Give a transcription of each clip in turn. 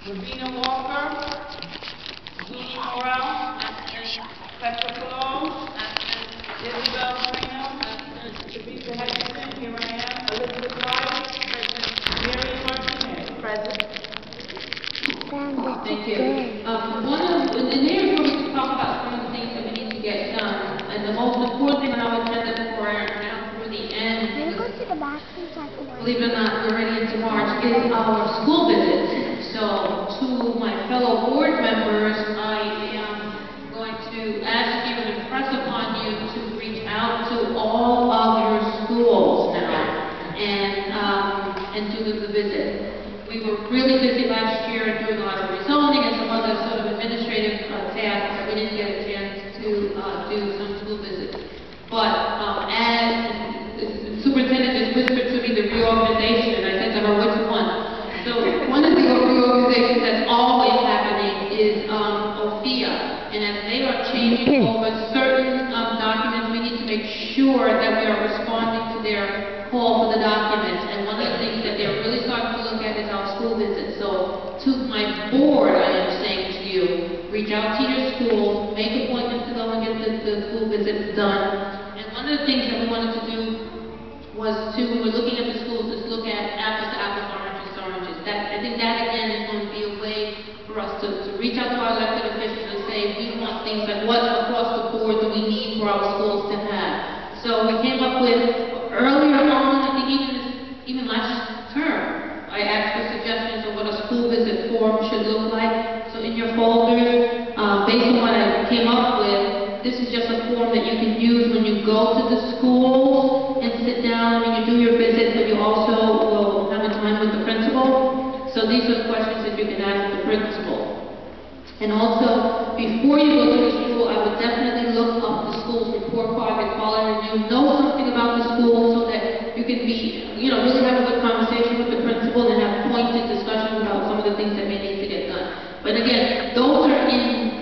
Ravina Walker, Julie Morrell, Petra Cologne, Isabel Trino, Teresa Henderson, here I am, Elizabeth White, Mary Martinez. Present. Thank you. In the near future, we can talk about some of the things that we need to get done. And the most important thing on our agenda for now through the end, believe it or not, we're already into March, is our school visits. So to my fellow board members, I am going to ask you and impress upon you to reach out to all of your schools now and do the visit. We were really busy last year doing a lot of rezoning and some other sort of administrative tasks that we didn't get a chance to do some school visits. But as the superintendent just whispered to me the reorganization, and I said to her, which one? So one of the reorganizations that's always happening is OFIA. And as they are changing over certain documents, we need to make sure that we are responding to their call for the documents. And one of the things that they're really starting to look at is our school visits. So to my board, I am saying to you, reach out to your schools, make appointments to go and get the school visits done. And one of the things that we wanted to do was to, when we're looking at the schools, is look at apples to apples, oranges to oranges. I think that again is going to be a way for us to reach out to our elected officials and say, we want things like what across the board do we need for our schools to have. So we came up with, earlier on, I think even last term, I asked for suggestions of what a school visit form should look like. So in your folders, based on what I came up with, this is just a form that you can use when you go to the schools and sit down. I mean, you do your visit, but you also will have a time with the principal. So these are questions that you can ask the principal. And also, before you go to the school, I would definitely look up the school's report card, the quality review, know something about the school so that you can be, really have a good conversation with the principal and have pointed discussions about some of the things that may need to get done. But again,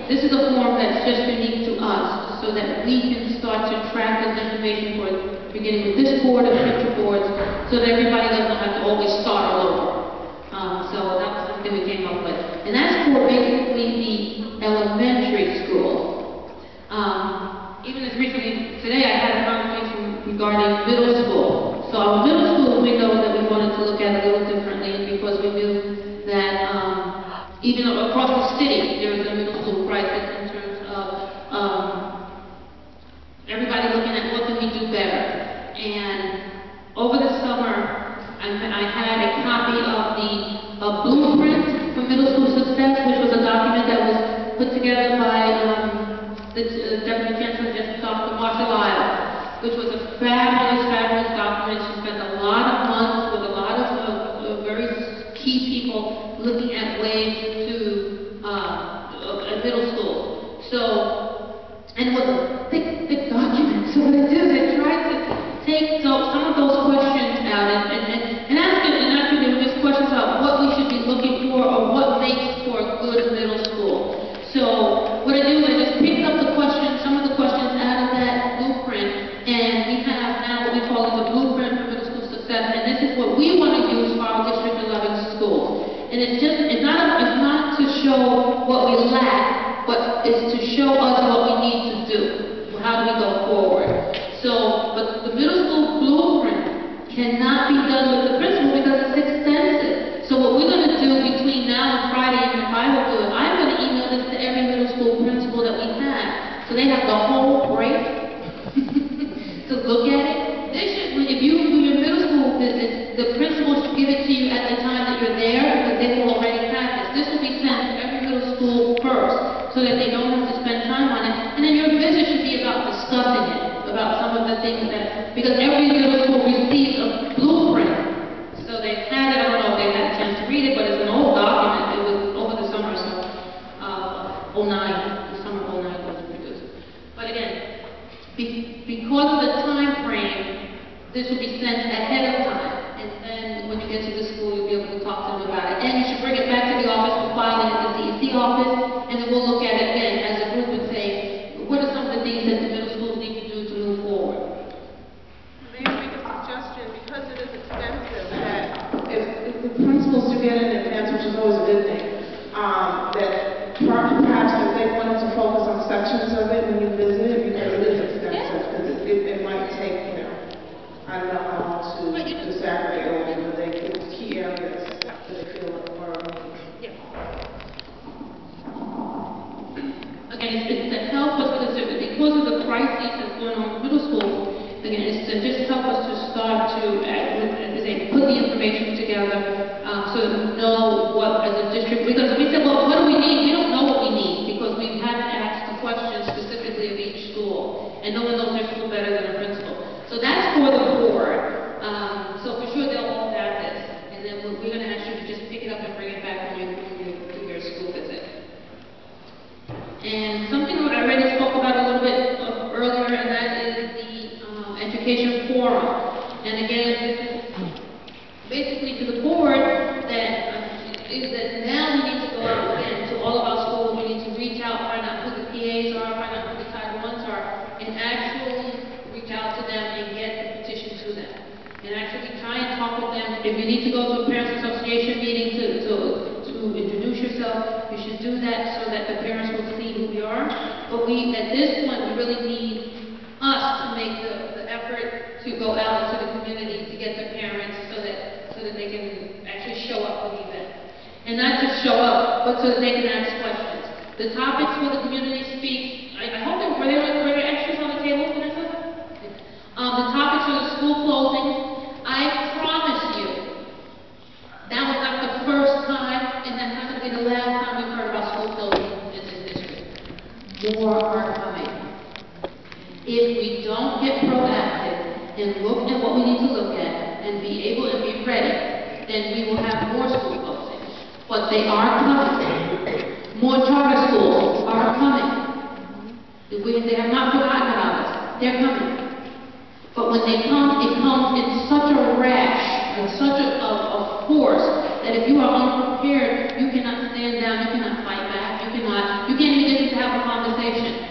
this is a form that's just unique to us so that we can start to track this information for beginning with this board and future boards so that everybody doesn't have to always start all over. So that was something we came up with. And that's for basically the elementary school. Even as recently today, I had a conversation regarding middle school. So our middle school, we know that we wanted to look at a little differently because we knew that even across the city, there is a middle school crisis in terms of everybody looking at what can we do better. And over the summer, I had a copy of the blueprint for middle school success, which was a document that was put together by the Deputy Chancellor, Dr. Marshall Isle, which was a fabulous document. She spent a lot of months with a lot of very key people looking at ways to middle school. So, and it was a thick document. So what I did is I tried to take some of those questions out and ask them just questions about what we should be looking for or what makes for a good middle school. So what I did was I just picked up some of the questions out of that blueprint, and we have now what we call the blueprint for middle school success, and this is what we want to use for our District 11 schools. And it's not to show what we lack, but it's to show us what we need to do. How do we go forward? So, but the middle school blueprint cannot be done with the principal because it's extensive. So what we're going to do between now and Friday, and if I will do it, I'm going to email this to every middle school principal that we have. So they have the whole break to look at it. If you do your middle school visits, the principal should give it to you at the time that you're there because they will already have this. This will be sent to every middle school first so that they don't have to spend time on it. And then your visit should be about discussing it, about some of the things because every middle school receives a blueprint. So they've had it, I don't know if they've had a chance to read it, but it's an old document. It was over the summer, so 09, the summer 09 was produced. But again, because of the time frame, this will be sent ahead of time. And then when you get to the school, you'll be able to talk to them about it. And you should bring it back to the office for filing at the CEC office, and then we'll look at it again as a group and say, what are some of the things that the middle schools need to do to move forward? May I make a suggestion? Because it is extensive, that if the principals do get it in advance, which is always a good thing, But at this point, we really need us to make the effort to go out to the community to get the parents so that they can actually show up for the event. And not just show up, but so that they can ask questions. The topics for the community speak, I hope were there extras on the table, Vanessa? The topics for the school closings, I promise you, that was not the first time, and that's not going to be the last time we've heard about school closings in this district. More are coming. If we don't get proactive and look at what we need to look at and be able to be ready, then we will have more school closings. But they are coming. More charter schools are coming. They have not forgotten about us. They're coming. But when they come, it comes in such a rash, in such a force, that if you are unprepared, you cannot stand down, you cannot fight back, you can't even get to have a conversation.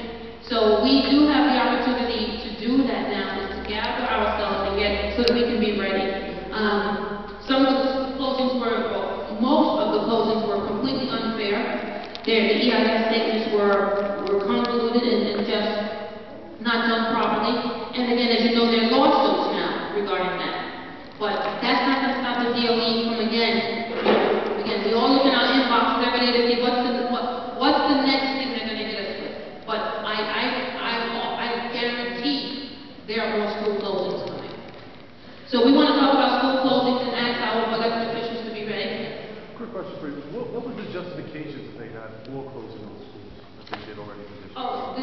So we do have the opportunity to do that now, is to gather ourselves and so that we can be ready. Some of the closings most of the closings were completely unfair. The EIS statements were convoluted and just not done properly. And again, as you know, there are lawsuits now regarding that. But that's not going to stop the DOE from again, we all look in our inboxes every day to see what's the next thing they're going to hit us with. But I guarantee there are more school closings coming. So we want to talk about school closings and ask our elected officials to be ready. Quick question for you. What was the justifications that they had for closing those schools that they did already in the district? Oh,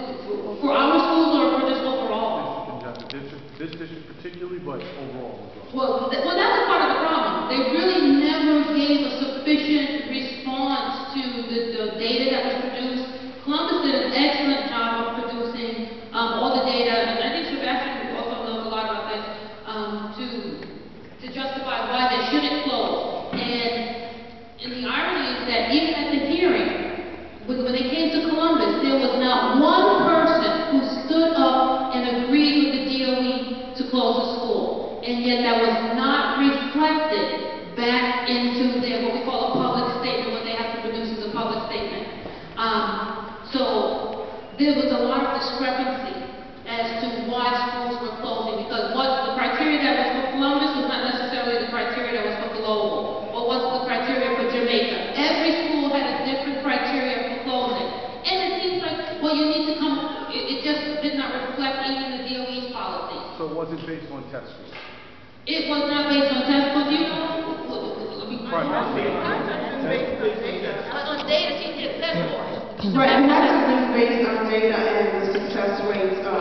for our schools or for just overall? This district particularly, but overall as Well, well. that's a part of the problem. They really never gave a sufficient response to the data that was produced. Columbus did an excellent job of producing all the data, and I think Sebastian also knows a lot about this, to justify why they shouldn't close. And the irony is that even at the hearing, when they came to Columbus, there was not one person who stood up and agreed with the DOE to close the school. And yet that was not reflected back into what we call a public statement, what they have to produce as a public statement. So there was a lot of discrepancy as to why schools were closing, because the criteria that was for Columbus was not necessarily the criteria that was for Global, or was the criteria for Jamaica. Every school had a different criteria for closing. And it seems like, well, you need to come, it just did not reflect even the DOE's policy. So it wasn't based on test scores? It was not based on test scores, you know? Primarily. On data, she did test scores. Right, and that's based on data and the success rates of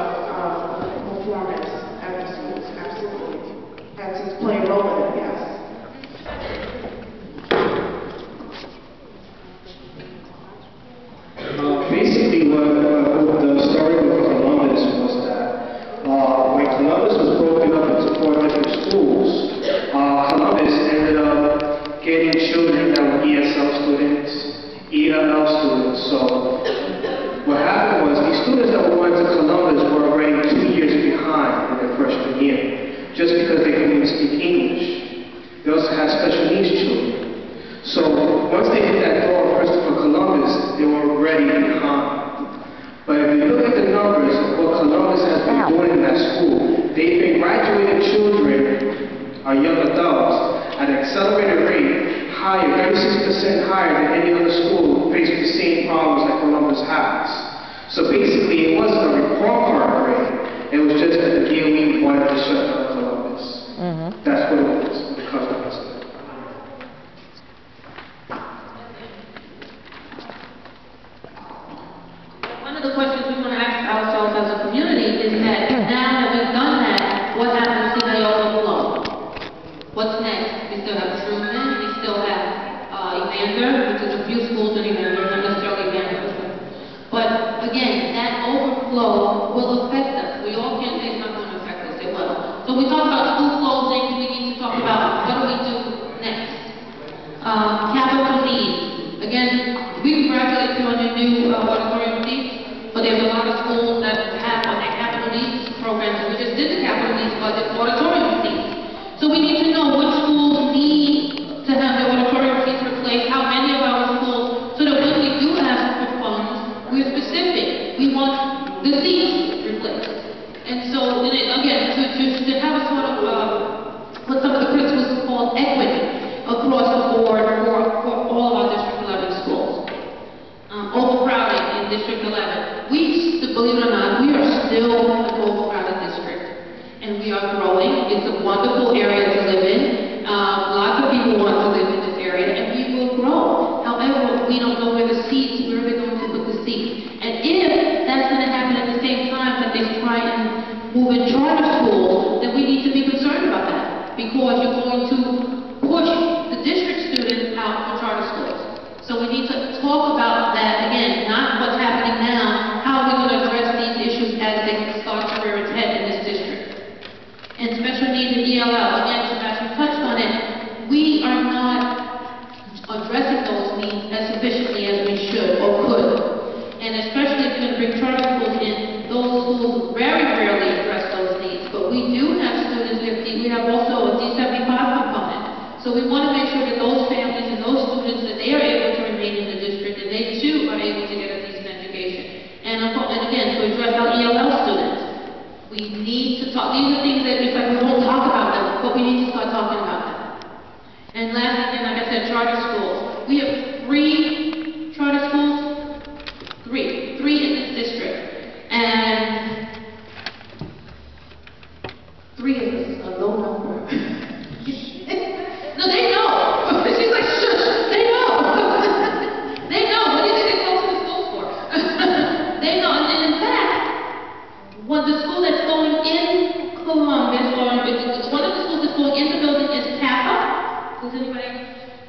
performance at the schools, absolutely. Has to play a role in it, yes. Basically, what the story with Columbus was that when Columbus was broken up into 4 different schools, Columbus ended up getting children that were ESL students, ELL students. So what happened was these students that went to Columbus were already 2 years behind in their freshman year, just because they couldn't speak English. They also had special needs children. So once they hit that door of Christopher Columbus, they were already behind. But if you look at the numbers of what Columbus has been doing in that school, they've been graduating children, or young adults, at an accelerated rate higher, 36% higher than any other school faced with the same problems that Columbus has. So basically, it wasn't a report card grade. It was just that the DOE wanted to shut down Columbus. That's what it was, the customer said. One of the questions we want to ask ourselves as a community is that now that we've done that, what happens to the overflow? What's next? We still have Truman, we still have Evander, which is a few schools in Evander, not necessarily Evander. But again, that overflow will affect us. We all can't say it's not going to affect us, it will. So we talk about school closings, we need to talk about what do we do next? Capital needs. Again, we congratulate you on your new auditorium seats, but there's a lot of schools that have on their capital needs programs. We just did the capital needs budget for auditorium seats. So we need to know which schools need to have their auditorium seats replaced, how many of our schools, so that when we do ask for funds, we're specific. We want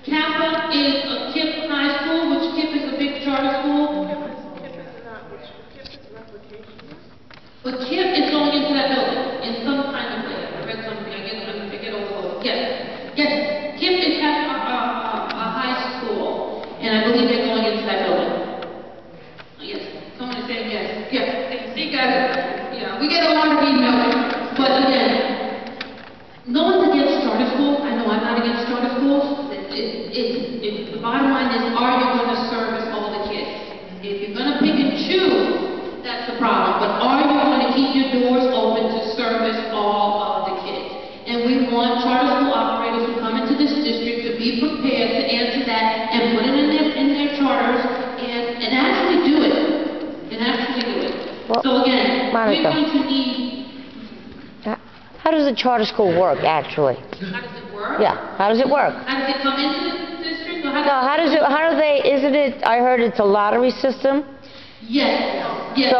Kappa is a KIPP high school, which KIPP is a big charter school. KIPP is not, KIPP is replication. But KIPP is going into that building in some kind of way. I read something, I get over. Yes. KIPP is having a high school, and I believe they're going into that building. Yes, someone is saying yes. Yes, see guys, we get a lot of emails, but again, no one's against charter schools. I know I'm not against charter schools. The bottom line is, are you going to service all the kids? If you're going to pick and choose, that's the problem. But are you going to keep your doors open to service all of the kids? And we want charter school operators who come into this district to be prepared to answer that and put it in their charters and actually do it. Well, So again, Monica, we're going to need... how does a charter school work, actually? How does it work? Yeah, how does it work? How does it come into the district? Or No, how do they, isn't it, I heard it's a lottery system? Yes. Yes.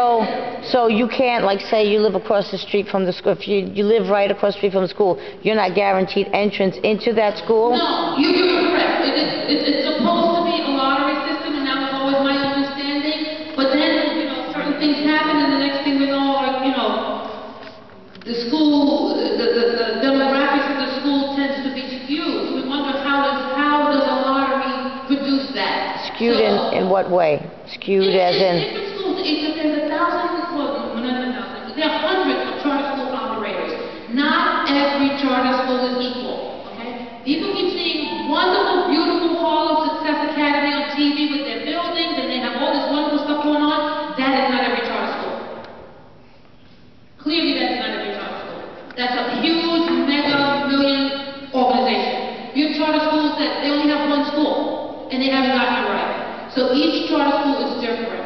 So you can't, like, say you live across the street from the school, if you live right across the street from the school, you're not guaranteed entrance into that school? No, you're correct. It's supposed to be a lottery system, and that was always my understanding. But then, certain things happen, and the next thing we know, the school, the demographics of the school tends to be skewed. We wonder how does a lottery produce that? Skewed in what way? Skewed as in? Different schools, there's 1,000, well, not 1,000, there are hundreds of charter school operators. Not every charter school is equal, okay? People keep seeing wonderful, beautiful Hall of Success Academy on TV with their buildings, and they have all this wonderful stuff going on. That is not every charter school. Clearly, that's not every charter school. That's a huge, mega, million organization. You have charter schools that they only have one school, and they haven't gotten it right. So each charter school is different.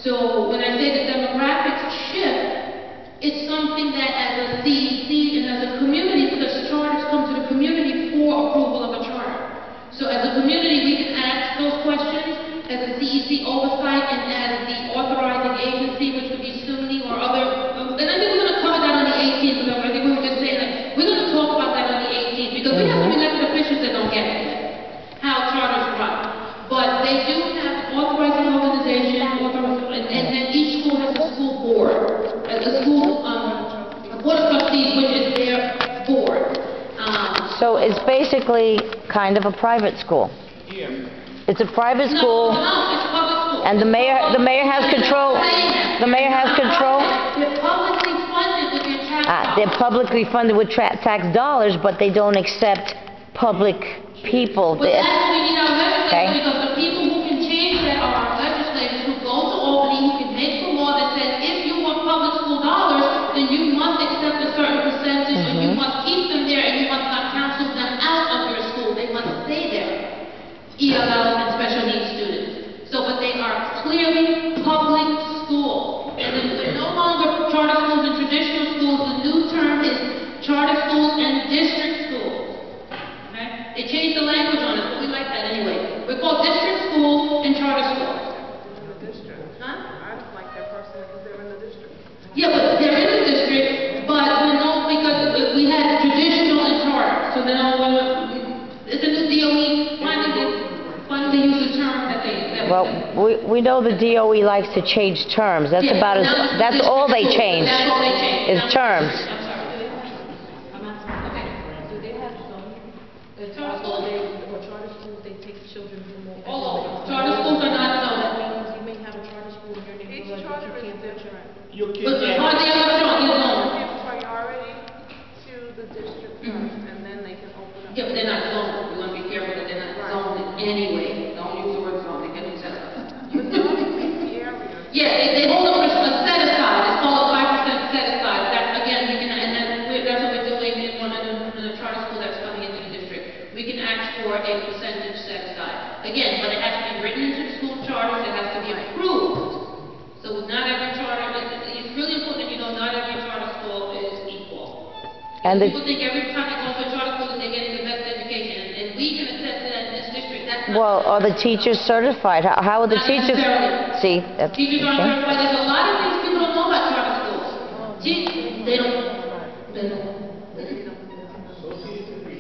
So when I say the demographics shift, it's something that as a CEC and as a community, because charters come to the community for approval of a charter. So as a community, we can ask those questions as a CEC oversight and as the authorizing agency, which would be SUNY or other. And I think we're going to cover that on the 18th, because I think we were just saying that. We're going to talk about that on the 18th, because we have some elected officials that don't get it, how charters run. But they do have authorizing organization, and then each school has a school board, a school board of trustees, which is their board. So it's basically kind of a private school. It's a private school. No, it's public school. And the mayor has control. The mayor has control. They're publicly funded with your tax dollars. They're publicly funded with tax dollars, but they don't accept public people. But that's what we need our legislators, Okay. because the people who can change that are our legislators who go to Albany, who can make the law that says if you want public school dollars, then you must accept a certain percentage, and you must keep them there, and you must not counsel them out of your school. They must stay there. ELL and special needs students. So, but they are clearly public schools. And then they're no longer charter schools and traditional schools. The new term is charter schools and district schools. Okay? They changed the language on it, but we like that anyway. We're called district schools and charter schools. In the district. Huh? I don't like that personally because they're in the district. Yeah, but they're in the district, but we know because we had traditional and charter. So then it's a new DOE finally use the term that they... Well, we know the DOE likes to change terms. That's about that's all they change. That's all they change. Is terms. I'm sorry. I'm asking. Okay. Do they have zoning? Charter schools? Or charter schools, they take children from all All over. Charter schools are not That zoned. means you may have a charter school in your Each neighborhood, but charter you is can't put your... different. But hardly ever shown is zoned. Give priority to the district first, and then they can open up. Yeah, but they're not zoned. We want to be careful that they're not zoned anyway. Don't use the word zone. They get me set up. But zoning is the area. Yeah, they hold up a set aside. It's called a 5% set aside. That's, again, we can, and that's what we're doing in a charter school that's coming into the district. We can ask for a percentage set aside. Again, but it has to be written into the school charters. It has to be approved. So not every charter, it's really important that you know not every charter school is equal. And People think every time they go to a charter school that they're getting the best education, and we can attest to that in this district. That's not Well, are the teachers certified? How are the Not teachers? necessarily. See, that's Teachers aren't okay. certified. There's a lot of things people don't know about charter schools. They don't.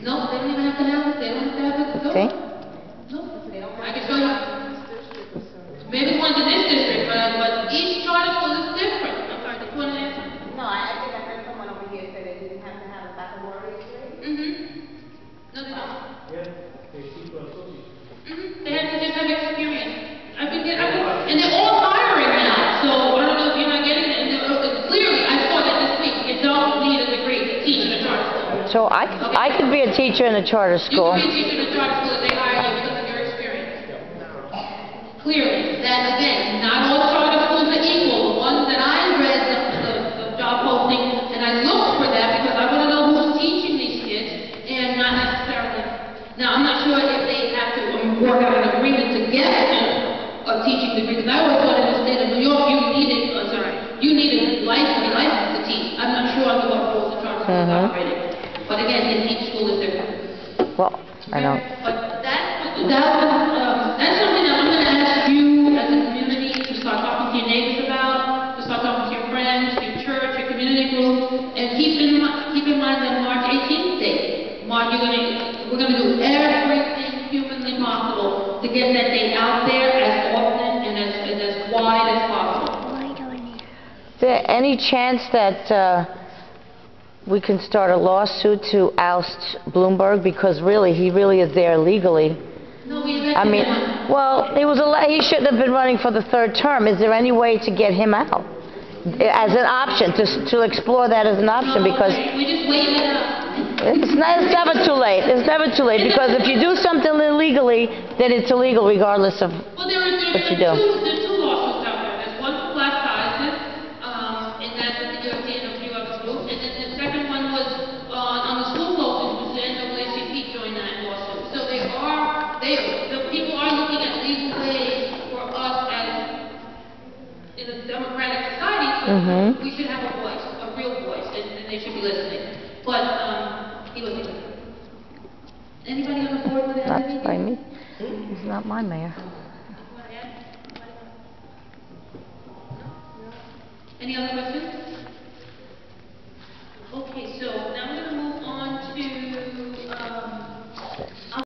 No, they don't even have to have it. They don't have to have it. See? So I could be a teacher in a charter You school. can be a teacher in a charter school if they hire you because of your experience. Clearly, that again, not all charter schools are equal. The ones that I read the job posting, and I looked for that because I want to know who's teaching these kids, and not necessarily. Now, I'm not sure if they have to work out an agreement to get a teaching degree, because I always thought in the state of New York, you needed license to teach. I'm not sure under what rules the charter school is operating. But again, in each school is different. Well, I don't. But that's something that I'm going to ask you as a community to start talking to your neighbors about, to start talking to your friends, your church, your community group, and keep in mind that March 18th date. We're going to do everything humanly possible to get that date out there as often and as wide as possible. Is there any chance that we can start a lawsuit to oust Bloomberg, because really, he really is there legally? No, we I mean, well, he shouldn't have been running for the third term. Is there any way to get him out as an option, to explore that as an option? Because we just waited it out. it's never too late. It's never too late, because if you do something illegally, then it's illegal regardless of Well, there are what you two do. lawsuits out there. There's one for class sizes, and that's with the DOT and a few other groups. And then the second one was on the school closings, which the NAACP joined that lawsuit. So the people are looking at legal ways for us as in a democratic society. We should have a voice, a real voice, and they should be listening. But he wasn't. Anybody on the board with that? Not by me. He's not my mayor. Any other questions?